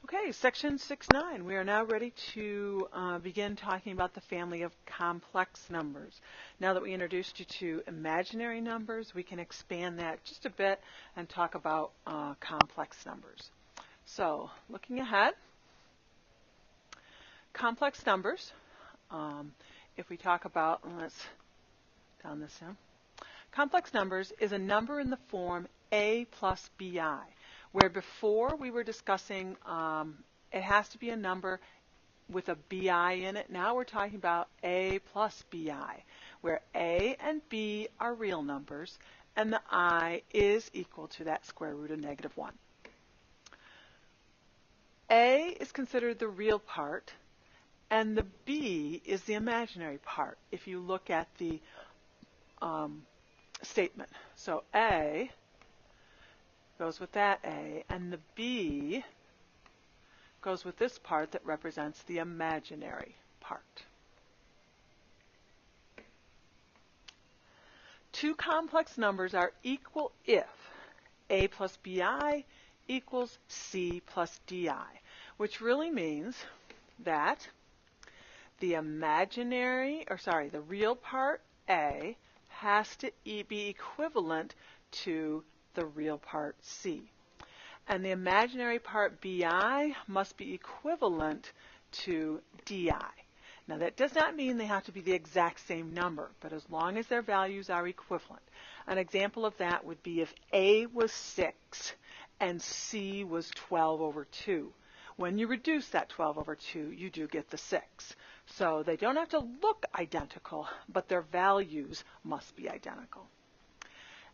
Okay, section 6.9. We are now ready to begin talking about the family of complex numbers. Now that we introduced you to imaginary numbers, we can expand that just a bit and talk about complex numbers. So, looking ahead, complex numbers, if we talk about, let's down this down. Complex numbers is a number in the form a plus bi. Where before we were discussing it has to be a number with a bi in it. Now we're talking about a plus bi, where a and b are real numbers, and the I is equal to that square root of -1. A is considered the real part, and the b is the imaginary part if you look at the statement. So a goes with that A, and the B goes with this part that represents the imaginary part. Two complex numbers are equal if A plus BI equals C plus DI, which really means that the real part A has to be equivalent to the real part C. And the imaginary part BI must be equivalent to DI. Now that does not mean they have to be the exact same number, but as long as their values are equivalent. An example of that would be if A was 6 and C was 12 over 2. When you reduce that 12 over 2, you do get the 6. So they don't have to look identical, but their values must be identical.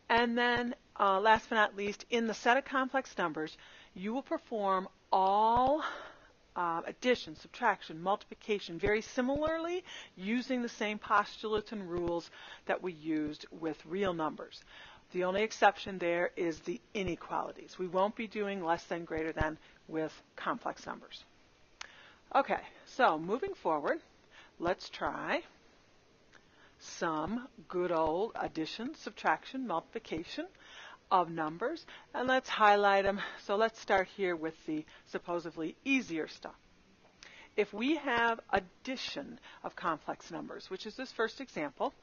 And then, last but not least, in the set of complex numbers, you will perform all addition, subtraction, multiplication very similarly using the same postulates and rules that we used with real numbers. The only exception there is the inequalities. We won't be doing less than, greater than with complex numbers. Okay, so moving forward, let's try some good old addition, subtraction, multiplication of numbers, and let's highlight them. So let's start here with the supposedly easier stuff. If we have addition of complex numbers, which is this first example,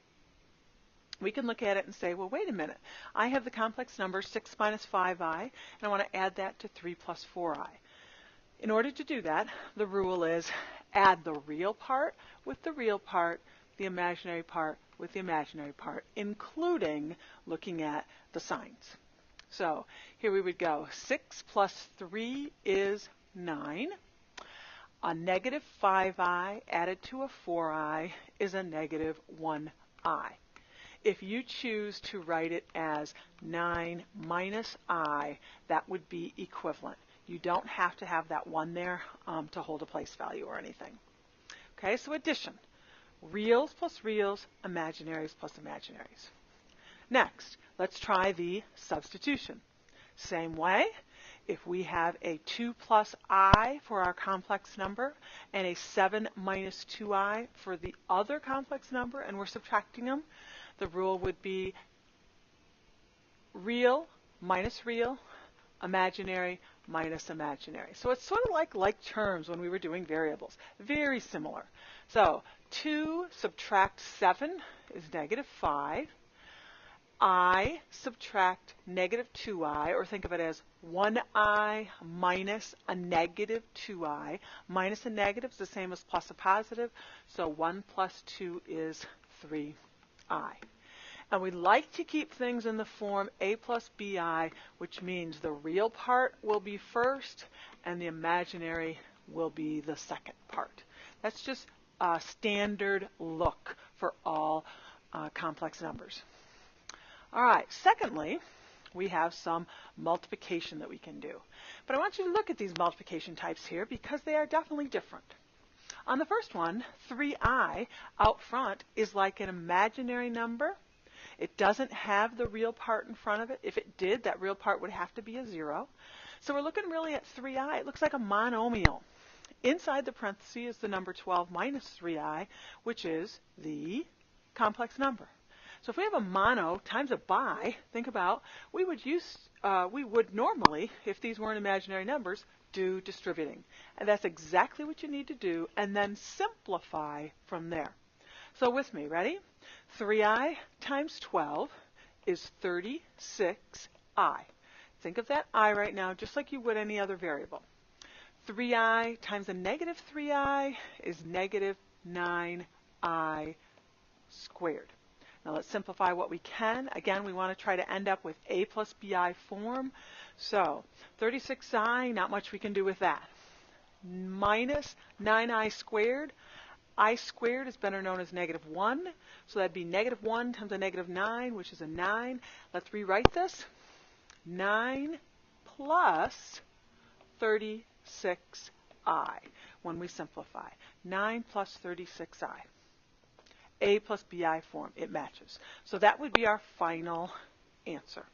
we can look at it and say, well, wait a minute. I have the complex number 6 minus 5i, and I want to add that to 3 plus 4i. In order to do that, the rule is add the real part with the real part, the imaginary part with the imaginary part, including looking at the signs. So here we would go. 6 plus 3 is 9. A negative 5i added to a 4i is a negative 1i. If you choose to write it as 9 minus I, that would be equivalent. You don't have to have that 1 there to hold a place value or anything. Okay, so addition. Reals plus reals, imaginaries plus imaginaries. Next, let's try the substitution. Same way, if we have a 2 plus I for our complex number and a 7 minus 2i for the other complex number, and we're subtracting them, the rule would be real minus real, imaginary minus imaginary. So it's sort of like terms when we were doing variables. Very similar. So 2 subtract 7 is negative 5. I subtract negative 2i, or think of it as 1i minus a negative 2i. Minus a negative is the same as plus a positive, so 1 plus 2 is 3i. And we like to keep things in the form a plus bi, which means the real part will be first and the imaginary will be the second part. That's just a standard look for all complex numbers. All right, secondly, we have some multiplication that we can do. But I want you to look at these multiplication types here because they are definitely different. On the first one, 3i out front is like an imaginary number. It doesn't have the real part in front of it. If it did, that real part would have to be a 0. So we're looking really at 3i. It looks like a monomial. Inside the parenthesis is the number 12 minus 3i, which is the complex number. So if we have a mono times a bi, think about, we would normally, if these weren't imaginary numbers, do distributing. And that's exactly what you need to do, and then simplify from there. So with me, ready? 3i times 12 is 36i. Think of that I right now just like you would any other variable. 3i times a negative 3i is negative 9i squared. Now let's simplify what we can. Again, we want to try to end up with a plus bi form. So 36i, not much we can do with that. Minus 9i squared. I squared is better known as negative 1. So that'd be negative 1 times a negative 9, which is a 9. Let's rewrite this. 9 plus 36i when we simplify. 9 plus 36i. A plus bi form, it matches. So that would be our final answer.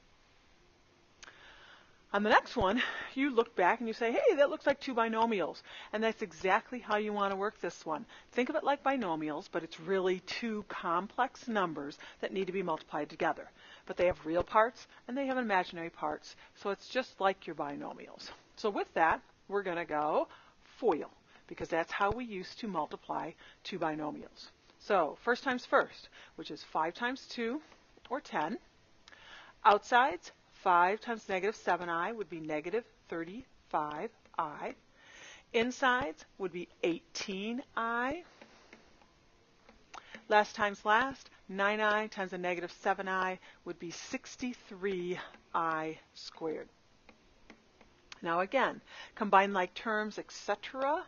On the next one, you look back and you say, hey, that looks like two binomials. And that's exactly how you want to work this one. Think of it like binomials, but it's really two complex numbers that need to be multiplied together. But they have real parts and they have imaginary parts. So it's just like your binomials. So with that, we're going to go FOIL, because that's how we used to multiply two binomials. So first times first, which is 5 times 2, or 10. Outsides, 5 times negative 7i would be negative 35i. Insides would be 18i. Last times last, 9i times a negative 7i would be 63i squared. Now again, combine like terms, etc.,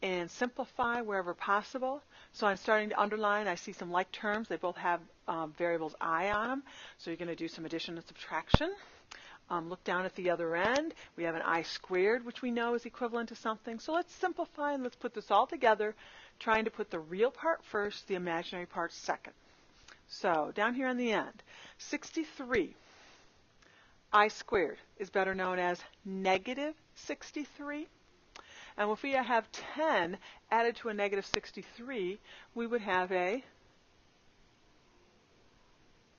and simplify wherever possible. So I'm starting to underline. I see some like terms. They both have variables I on them. So you're going to do some addition and subtraction. Look down at the other end. We have an I squared, which we know is equivalent to something. So let's simplify and let's put this all together, trying to put the real part first, the imaginary part second. So down here on the end, 63 I squared is better known as negative 63. And if we have 10 added to a negative 63, we would have a,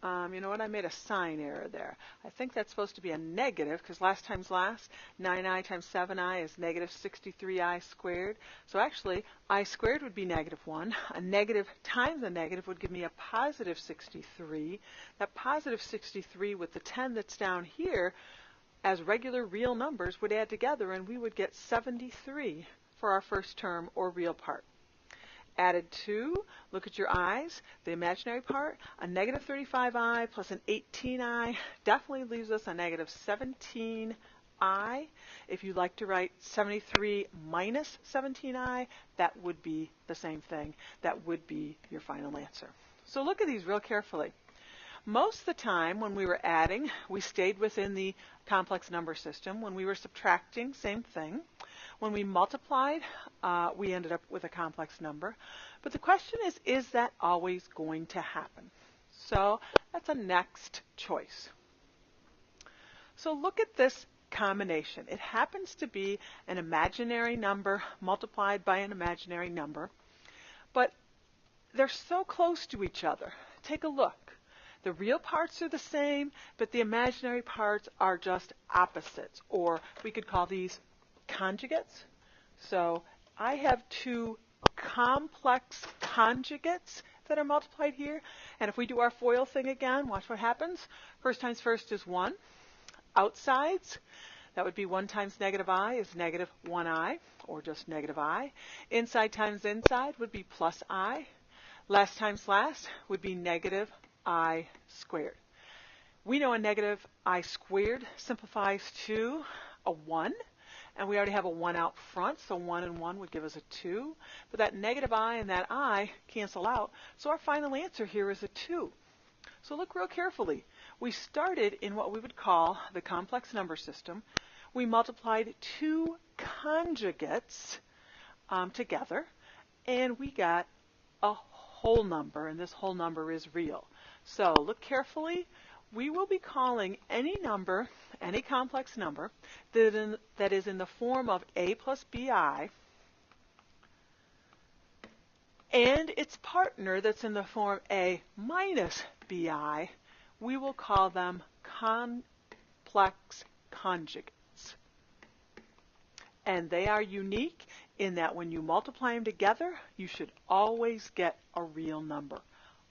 you know what, I made a sign error there. I think that's supposed to be a negative, because last times last, 9i times 7i is negative 63i squared. So actually, I squared would be negative 1. A negative times a negative would give me a positive 63. That positive 63 with the 10 that's down here, as regular real numbers, would add together, and we would get 73 for our first term, or real part. Added to, look at your i's, the imaginary part, a negative 35i plus an 18i definitely leaves us a negative 17i. If you'd like to write 73 minus 17i, that would be the same thing. That would be your final answer. So look at these real carefully. Most of the time when we were adding, we stayed within the complex number system. When we were subtracting, same thing. When we multiplied, we ended up with a complex number. But the question is that always going to happen? So that's a next choice. So look at this combination. It happens to be an imaginary number multiplied by an imaginary number, but they're so close to each other. Take a look. The real parts are the same, but the imaginary parts are just opposites, or we could call these conjugates. So I have two complex conjugates that are multiplied here, and if we do our FOIL thing again, watch what happens. First times first is 1. Outsides, that would be 1 times negative I is negative 1i, or just negative I. Inside times inside would be plus I. Last times last would be negative I squared. We know a negative I squared simplifies to a 1, and we already have a 1 out front, so 1 and 1 would give us a 2. But that negative I and that I cancel out, so our final answer here is a 2. So look real carefully. We started in what we would call the complex number system. We multiplied two conjugates together, and we got a whole number, and this whole number is real. So look carefully. We will be calling any number, any complex number, that is in the form of a plus bi, and its partner that's in the form a minus bi, we will call them complex conjugates. And they are unique in that when you multiply them together, you should always get a real number,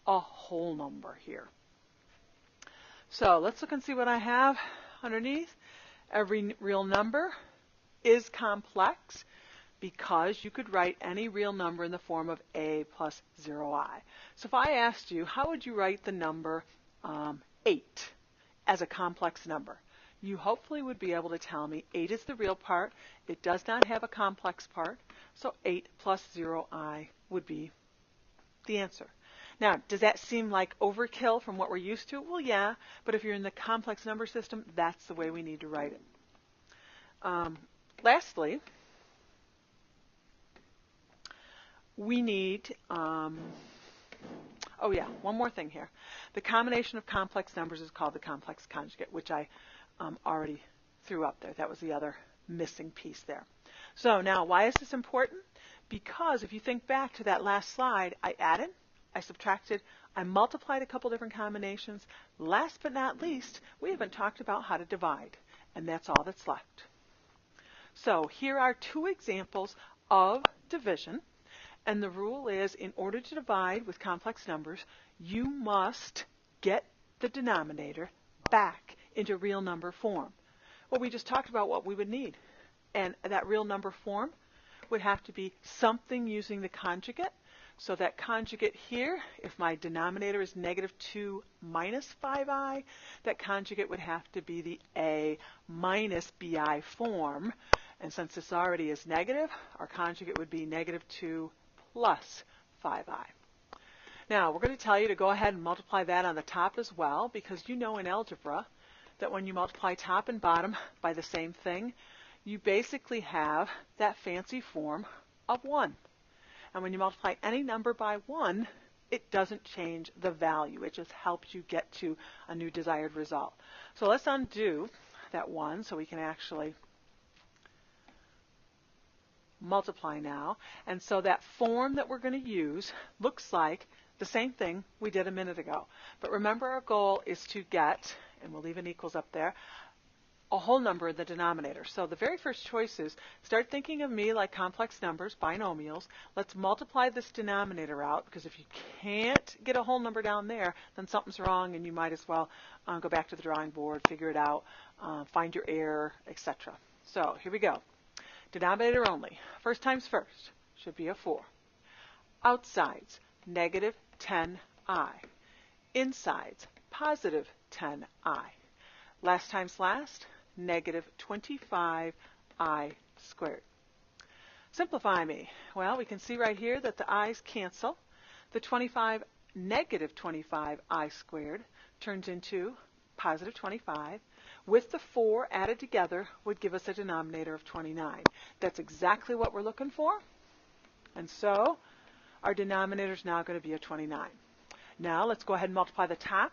a whole number here. So let's look and see what I have underneath. Every real number is complex because you could write any real number in the form of a plus 0I. So if I asked you, how would you write the number 8 as a complex number? You hopefully would be able to tell me 8 is the real part. It does not have a complex part. So 8 plus 0I would be the answer. Now, does that seem like overkill from what we're used to? Well, yeah, but if you're in the complex number system, that's the way we need to write it. Lastly, we need, oh yeah, one more thing here. The combination of complex numbers is called the complex conjugate, which I already threw up there. That was the other missing piece there. So now, why is this important? Because if you think back to that last slide, I added, I subtracted, I multiplied a couple different combinations. Last but not least, we haven't talked about how to divide, and that's all that's left. So here are two examples of division, and the rule is in order to divide with complex numbers, you must get the denominator back into real number form. Well, we just talked about what we would need, and that real number form would have to be something using the conjugate. So that conjugate here, if my denominator is -2 minus 5i, that conjugate would have to be the a minus bi form. And since this already is negative, our conjugate would be -2 plus 5i. Now, we're going to tell you to go ahead and multiply that on the top as well, because you know in algebra that when you multiply top and bottom by the same thing, you basically have that fancy form of 1. And when you multiply any number by 1, it doesn't change the value. It just helps you get to a new desired result. So let's undo that 1 so we can actually multiply now. And so that form that we're going to use looks like the same thing we did a minute ago. But remember, our goal is to get, and we'll leave an equals up there, a whole number in the denominator. So the very first choice is start thinking of me like complex numbers, binomials. Let's multiply this denominator out, because if you can't get a whole number down there, then something's wrong, and you might as well go back to the drawing board, figure it out, find your error, etc. So here we go. Denominator only. First times first should be a 4. Outsides, -10i. Insides, +10i. Last times last, -25i squared. Simplify me. Well, we can see right here that the i's cancel. The -25i squared turns into +25. With the 4 added together would give us a denominator of 29. That's exactly what we're looking for. And so our denominator is now going to be a 29. Now let's go ahead and multiply the top.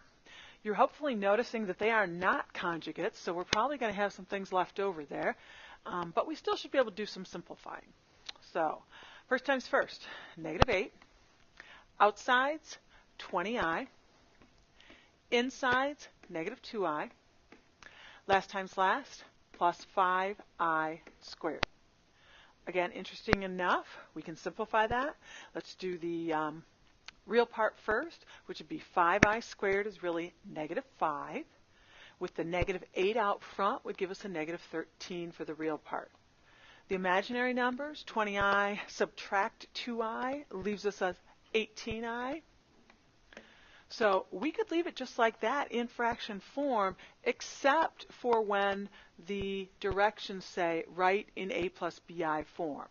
You're hopefully noticing that they are not conjugates, so we're probably going to have some things left over there. But we still should be able to do some simplifying. So first times first, -8. Outsides, 20i. Insides, -2i. Last times last, plus 5i squared. Again, interesting enough, we can simplify that. Let's do the real part first, which would be 5i squared is really -5. With the -8 out front would give us a -13 for the real part. The imaginary numbers, 20i subtract 2i, leaves us as 18i. So we could leave it just like that in fraction form, except for when the directions say write in a plus bi form.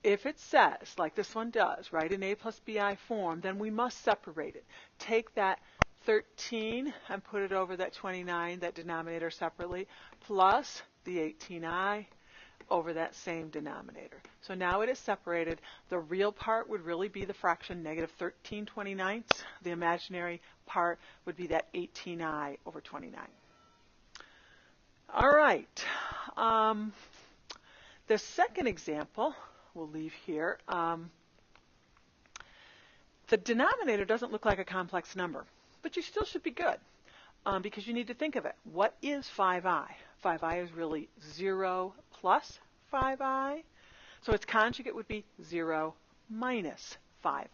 If it says, like this one does, write in a plus bi form, then we must separate it. Take that 13 and put it over that 29, that denominator separately, plus the 18i over that same denominator. So now it is separated. The real part would really be the fraction -13/29. The imaginary part would be that 18i over 29. All right. The second example we'll leave here. The denominator doesn't look like a complex number, but you still should be good because you need to think of it. What is 5i? 5i is really 0 plus 5i. So its conjugate would be 0 minus 5i.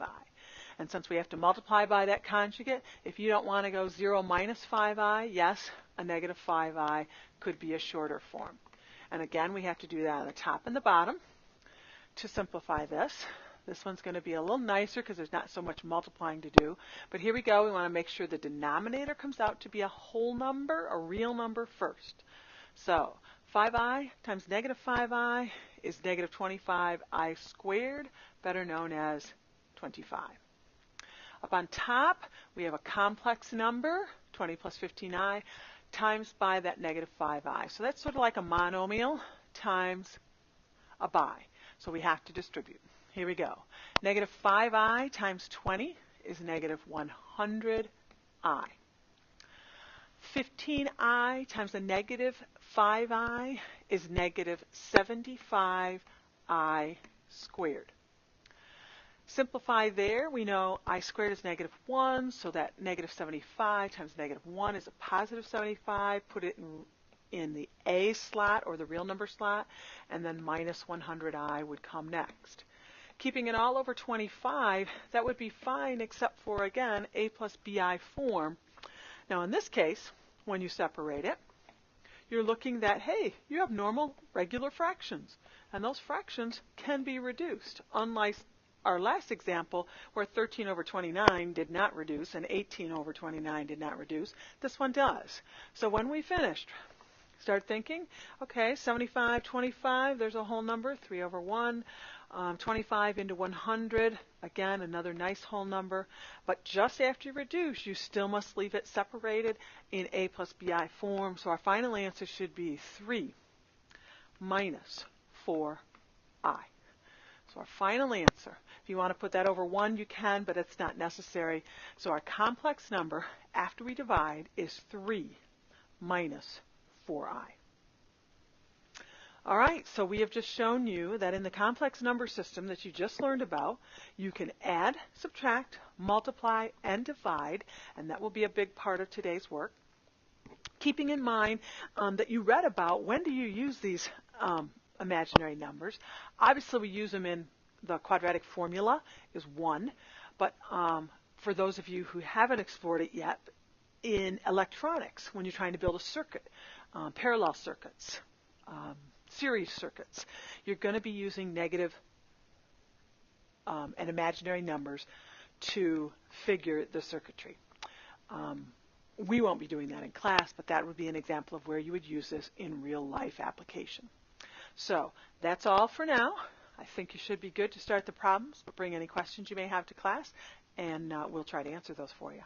And since we have to multiply by that conjugate, if you don't want to go 0 minus 5i, yes, a negative 5i could be a shorter form. And again, we have to do that on the top and the bottom to simplify this. This one's going to be a little nicer because there's not so much multiplying to do. But here we go. We want to make sure the denominator comes out to be a whole number, a real number first. So 5i times negative 5i is negative 25i squared, better known as 25. Up on top, we have a complex number, 20 plus 15i, times by that negative 5i. So that's sort of like a monomial times a by. So we have to distribute. Here we go. Negative 5i times 20 is negative 100i. 15i times the negative 5i is negative 75i squared. Simplify there. We know I squared is negative 1, so that negative 75 times negative 1 is a positive 75. Put it in the A slot, or the real number slot, and then minus 100i would come next. Keeping it all over 25, that would be fine except for, again, a plus bi form. Now in this case, when you separate it, you're looking that, hey, you have normal regular fractions, and those fractions can be reduced, unlike our last example where 13 over 29 did not reduce and 18 over 29 did not reduce. This one does. So when we finished, start thinking, okay, 75, 25, there's a whole number, 3 over 1. 25 into 100, again, another nice whole number. But just after you reduce, you still must leave it separated in a plus bi form. So our final answer should be 3 minus 4i. So our final answer, if you want to put that over 1, you can, but it's not necessary. So our complex number, after we divide, is 3 minus 4i. All right, so we have just shown you that in the complex number system that you just learned about, you can add, subtract, multiply, and divide, and that will be a big part of today's work. Keeping in mind that you read about when do you use these imaginary numbers. Obviously, we use them in the quadratic formula is 1, but for those of you who haven't explored it yet, in electronics, when you're trying to build a circuit, parallel circuits, series circuits, you're going to be using negative and imaginary numbers to figure the circuitry. We won't be doing that in class, but that would be an example of where you would use this in real life application. So that's all for now. I think you should be good to start the problems, but bring any questions you may have to class, and we'll try to answer those for you.